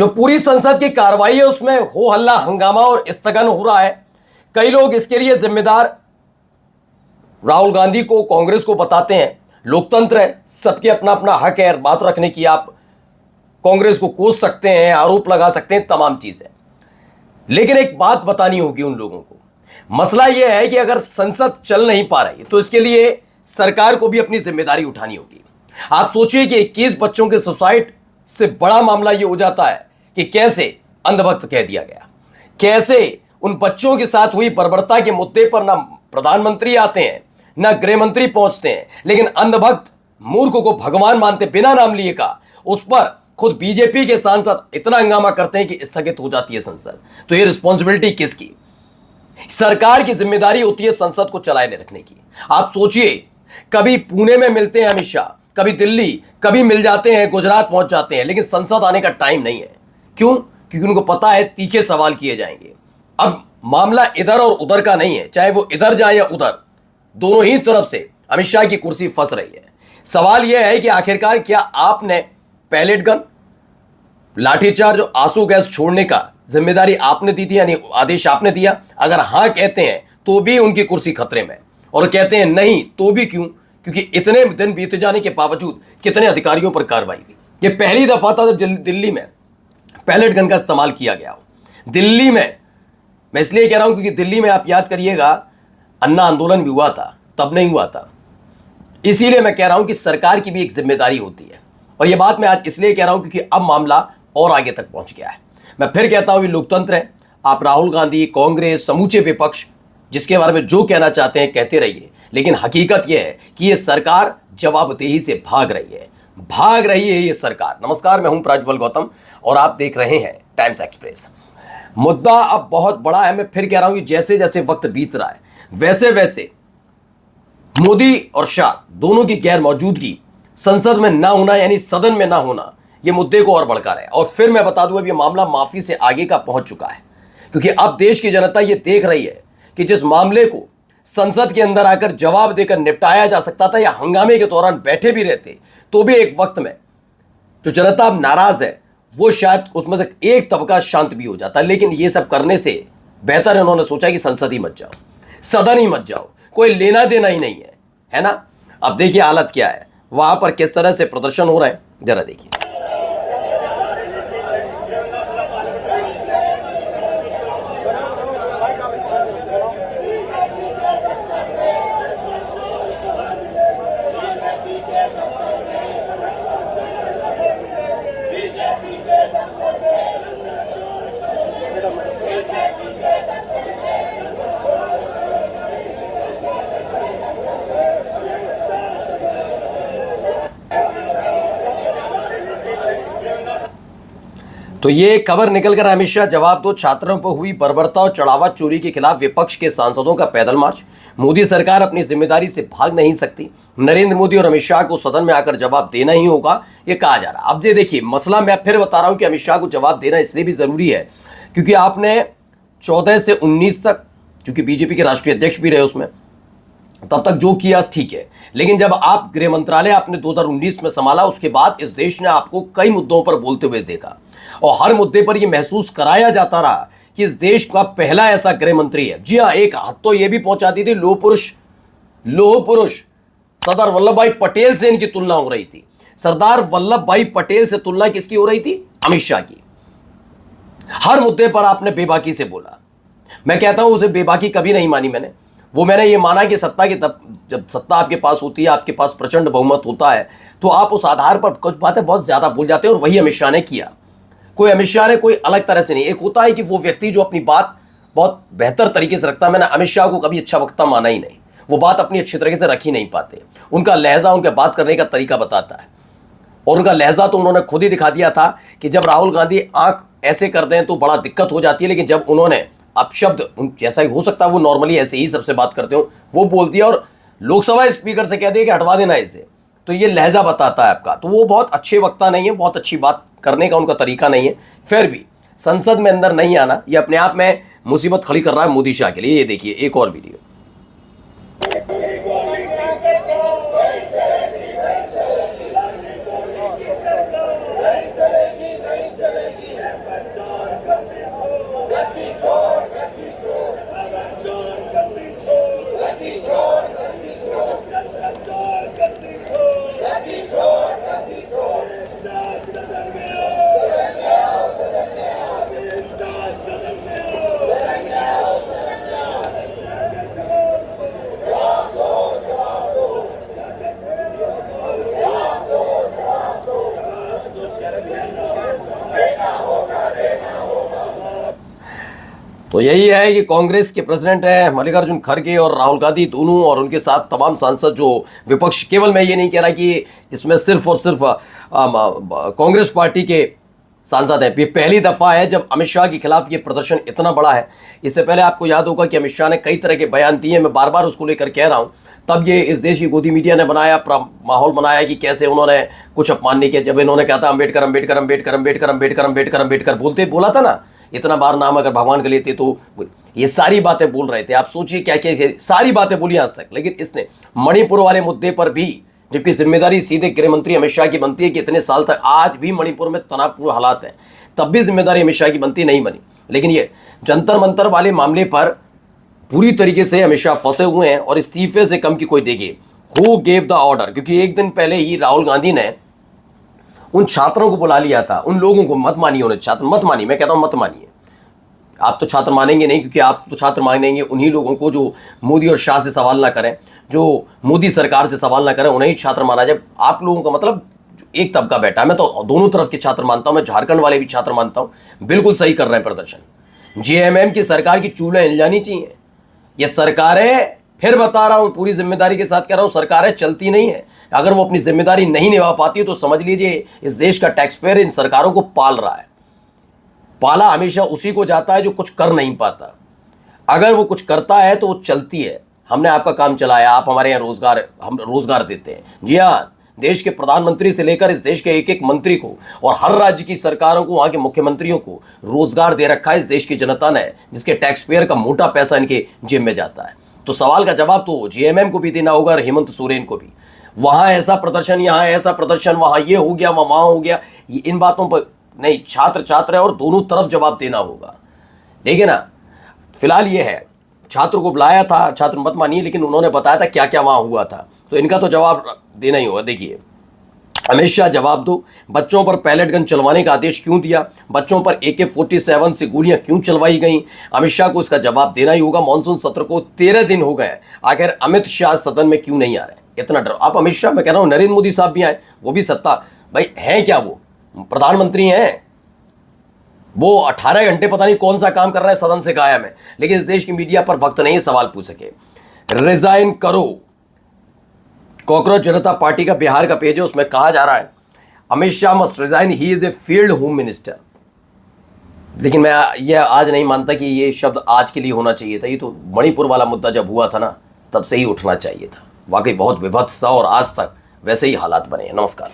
जो पूरी संसद की कार्रवाई है उसमें हो हल्ला हंगामा और स्थगन हो रहा है। कई लोग इसके लिए जिम्मेदार राहुल गांधी को, कांग्रेस को बताते हैं। लोकतंत्र है, सबके अपना अपना हक है बात रखने की। आप कांग्रेस को कोस सकते हैं, आरोप लगा सकते हैं, तमाम चीजें। लेकिन एक बात बतानी होगी उन लोगों को। मसला यह है कि अगर संसद चल नहीं पा रही तो इसके लिए सरकार को भी अपनी जिम्मेदारी उठानी होगी। आप सोचिए कि 21 बच्चों के सुसाइड से बड़ा मामला यह हो जाता है कि कैसे अंधभक्त कह दिया गया, कैसे उन बच्चों के साथ हुई बर्बरता के मुद्दे पर ना प्रधानमंत्री आते हैं ना गृह मंत्री पहुंचते हैं, लेकिन अंधभक्त मूर्ख को भगवान मानते बिना नाम लिए का उस पर खुद बीजेपी के सांसद इतना हंगामा करते हैं कि स्थगित हो जाती है संसद। तो ये रिस्पॉन्सिबिलिटी किसकी? सरकार की जिम्मेदारी होती है संसद को चलाए रखने की। आप सोचिए, कभी पुणे में मिलते हैं अमित शाह, कभी दिल्ली, कभी मिल जाते हैं गुजरात पहुंच जाते हैं, लेकिन संसद आने का टाइम नहीं है। क्यों? क्योंकि उनको पता है तीखे सवाल किए जाएंगे। अब मामला इधर और उधर का नहीं है, चाहे वो इधर जाए या उधर, दोनों ही तरफ से अमित शाह की कुर्सी फंस रही है। सवाल यह है कि आखिरकार क्या आपने पैलेट गन, लाठीचार्ज और आंसू गैस छोड़ने का जिम्मेदारी आपने दी थी, यानी आदेश आपने दिया? अगर हां कहते हैं तो भी उनकी कुर्सी खतरे में, और कहते हैं नहीं तो भी क्यों? क्योंकि इतने दिन बीत जाने के बावजूद कितने अधिकारियों पर कार्रवाई हुई। यह पहली दफा था जब दिल्ली में पैलेट गन का इस्तेमाल किया गया हो। दिल्ली में, मैं इसलिए कह रहा हूं क्योंकि दिल्ली में आप याद करिएगा अन्ना आंदोलन भी हुआ था, तब नहीं हुआ था। इसीलिए मैं कह रहा हूं कि सरकार की भी एक जिम्मेदारी होती है। और यह बात मैं आज इसलिए कह रहा हूं क्योंकि अब मामला और आगे तक पहुंच गया है। मैं फिर कहता हूं ये लोकतंत्र है। आप राहुल गांधी, कांग्रेस, समूचे विपक्ष जिसके बारे में जो कहना चाहते हैं कहते रहिए, लेकिन हकीकत यह है कि यह सरकार जवाबदेही से भाग रही है ये सरकार। नमस्कार, मैं हूं प्रज्वल गौतम और आप देख रहे हैं टाइम्स एक्सप्रेस। मुद्दा अब बहुत बड़ा है। मैं फिर कह रहा हूं कि जैसे जैसे वक्त बीत रहा है वैसे वैसे मोदी और शाह दोनों की गैर मौजूदगी, संसद में ना होना यानी सदन में ना होना, यह मुद्दे को और भड़का रहा है। और फिर मैं बता दूं अब यह मामला माफी से आगे का पहुंच चुका है, क्योंकि अब देश की जनता यह देख रही है कि जिस मामले को संसद के अंदर आकर जवाब देकर निपटाया जा सकता था या हंगामे के दौरान बैठे भी रहते तो भी एक वक्त में जो जनता अब नाराज है वो शायद उसमें से एक तबका शांत भी हो जाता। लेकिन ये सब करने से बेहतर उन्होंने सोचा कि संसद ही मत जाओ, सदन ही मत जाओ, कोई लेना देना ही नहीं है ना। अब देखिए हालत क्या है, वहां पर किस तरह से प्रदर्शन हो रहा है, जरा देखिए। तो ये खबर निकलकर अमित शाह जवाब दो, छात्रों पर हुई बर्बरता और चढ़ावा चोरी के खिलाफ विपक्ष के सांसदों का पैदल मार्च। मोदी सरकार अपनी जिम्मेदारी से भाग नहीं सकती, नरेंद्र मोदी और अमित शाह को सदन में आकर जवाब देना ही होगा, ये कहा जा रहा है। अब ये देखिए मसला, मैं फिर बता रहा हूं कि अमित शाह को जवाब देना इसलिए भी जरूरी है क्योंकि आपने 14 से 19 तक, क्योंकि बीजेपी के राष्ट्रीय अध्यक्ष भी रहे उसमें, तब तक जो किया ठीक है, लेकिन जब आप गृह मंत्रालय आपने 2019 में संभाला, उसके बाद इस देश ने आपको कई मुद्दों पर बोलते हुए देखा और हर मुद्दे पर यह महसूस कराया जाता रहा कि इस देश का पहला ऐसा गृह मंत्री है। जी हाँ, एक हद तो यह भी पहुंचाती थी, लोह पुरुष सरदार वल्लभ भाई पटेल से इनकी तुलना हो रही थी। सरदार वल्लभ भाई पटेल से तुलना किसकी हो रही थी? अमित शाह की। हर मुद्दे पर आपने बेबाकी से बोला। मैं कहता हूं उसे बेबाकी कभी नहीं मानी मैंने ये माना कि सत्ता की जब सत्ता आपके पास होती है, आपके पास प्रचंड बहुमत होता है, तो आप उस आधार पर कुछ बातें बहुत ज्यादा बोल जाते हैं और वही अमित शाह ने किया। कोई अमित शाह ने कोई अलग तरह से नहीं, एक होता है कि वो व्यक्ति जो अपनी बात बहुत बेहतर तरीके से रखता है। मैंने अमित शाह को कभी अच्छा वक्ता माना ही नहीं, वो बात अपनी अच्छी तरीके से रख ही नहीं पाते। उनका लहजा, उनके बात करने का तरीका बताता है, और उनका लहजा तो उन्होंने खुद ही दिखा दिया था कि जब राहुल गांधी आंख ऐसे कर दें तो बड़ा दिक्कत हो जाती है, लेकिन जब उन्होंने अपशब्द, जैसा हो सकता है वो नॉर्मली ऐसे ही सबसे बात करते हो, वो बोल दिया और लोकसभा स्पीकर से कह दिया कि हटवा देना इसे, तो ये लहजा बताता है आपका। तो वो बहुत अच्छे वक्ता नहीं है, बहुत अच्छी बात करने का उनका तरीका नहीं है। फिर भी संसद में अंदर नहीं आना ये अपने आप में मुसीबत खड़ी कर रहा है मोदी शाह के लिए। ये देखिए एक और वीडियो। तो यही है कि कांग्रेस के प्रेसिडेंट हैं मल्लिकार्जुन खड़गे और राहुल गांधी दोनों, और उनके साथ तमाम सांसद जो विपक्ष, केवल मैं ये नहीं कह रहा कि इसमें सिर्फ और सिर्फ कांग्रेस पार्टी के सांसद है। ये पहली दफा है जब अमित शाह के खिलाफ ये प्रदर्शन इतना बड़ा है। इससे पहले आपको याद होगा कि अमित शाह ने कई तरह के बयान दिए, मैं बार बार उसको लेकर कह रहा हूं। तब ये इस देश की गोदी मीडिया ने बनाया, माहौल बनाया कि कैसे उन्होंने कुछ अपमान नहीं किया। जब इन्होंने कहा था अम्बेडकर अम्बेडकर अम्बेडकर अम्बेडकर अम्बेडकर अम्बेडकर अम्बेडकर बोला था ना, इतना बार नाम अगर भगवान का लेते तो ये सारी बातें बोल रहे थे। आप सोचिए क्या क्या सारी बातें बोली आज तक, लेकिन इसने मणिपुर वाले मुद्दे पर भी, जबकि जिम्मेदारी सीधे गृह मंत्री अमित शाह की बनती है कि इतने साल तक आज भी मणिपुर में तनावपूर्ण हालात है, तब भी जिम्मेदारी अमित शाह की बनती नहीं बनी। लेकिन ये जंतर मंतर वाले मामले पर पूरी तरीके से अमित शाह फंसे हुए हैं और इस्तीफे से कम की कोई देगी। Who gave the order? क्योंकि एक दिन पहले ही राहुल गांधी ने उन छात्रों को बुला लिया था, उन लोगों को, मत मानिए उन्हें, छात्र मत मानिए, मैं कहता हूं मत मानिए, आप तो छात्र मानेंगे नहीं, क्योंकि आप तो छात्र मानेंगे उन्हीं लोगों को जो मोदी और शाह से सवाल ना करें, जो मोदी सरकार से सवाल ना करें, उन्हें ही छात्र माना जाए। आप लोगों का मतलब एक तबका बैठा है, मैं तो दोनों तरफ के छात्र मानता हूं, मैं झारखंड वाले भी छात्र मानता हूं, बिल्कुल सही कर रहे हैं प्रदर्शन। जेएमएम की सरकार की चूल्हे हिल जानी चाहिए। ये सरकारें, फिर बता रहा हूं, पूरी जिम्मेदारी के साथ कह रहा हूं, सरकारें चलती नहीं है। अगर वो अपनी जिम्मेदारी नहीं निभा पाती तो समझ लीजिए इस देश का टैक्स पेयर इन सरकारों को पाल रहा है। पाला हमेशा उसी को जाता है जो कुछ कर नहीं पाता। अगर वो कुछ करता है तो वो चलती है। हमने आपका काम चलाया, आप हमारे यहाँ रोजगार, हम रोजगार देते हैं। जी हाँ, देश के प्रधानमंत्री से लेकर इस देश के एक एक मंत्री को और हर राज्य की सरकारों को, वहां के मुख्यमंत्रियों को रोजगार दे रखा है इस देश की जनता ने, जिसके टैक्स पेयर का मोटा पैसा इनके जेब में जाता है। तो सवाल का जवाब तो जेएमएम को भी देना होगा और हेमंत सोरेन को भी। वहां ऐसा प्रदर्शन, यहां ऐसा प्रदर्शन, वहां ये हो गया, वहां हो गया, इन बातों पर नहीं, छात्र छात्र है और दोनों तरफ जवाब देना होगा। देखिए ना, फिलहाल ये है, छात्र को बुलाया था, छात्र मत मानिए, लेकिन उन्होंने बताया था क्या क्या वहां हुआ था, तो इनका तो जवाब देना ही होगा। देखिए, अमित शाह जवाब दो, बच्चों पर पैलेट गन चलवाने का आदेश क्यों दिया, बच्चों पर AK-47 से गोलियां क्यों चलवाई गई, अमित शाह को इसका जवाब देना ही होगा। मानसून सत्र को 13 दिन हो गए, आखिर अमित शाह सदन में क्यों नहीं आ रहे? इतना डर। आप अमित शाह, मैं कह रहा हूं नरेंद्र मोदी साहब भी आए, वो भी सत्ता, भाई है क्या, वो प्रधानमंत्री हैं, वो 18 घंटे पता नहीं कौन सा काम कर रहा है, सदन से गायब है। लेकिन इस देश की मीडिया पर वक्त नहीं सवाल पूछ सके। रिजाइन करो, कॉकरोच जनता पार्टी का बिहार का पेज है, उसमें कहा जा रहा है Amit Shah must resign, he is a field home minister. लेकिन मैं ये आज नहीं मानता कि ये शब्द आज के लिए होना चाहिए था। ये तो मणिपुर वाला मुद्दा जब हुआ था ना, तब से ही उठना चाहिए था। वाकई बहुत विभत्स था और आज तक वैसे ही हालात बने हैं। नमस्कार।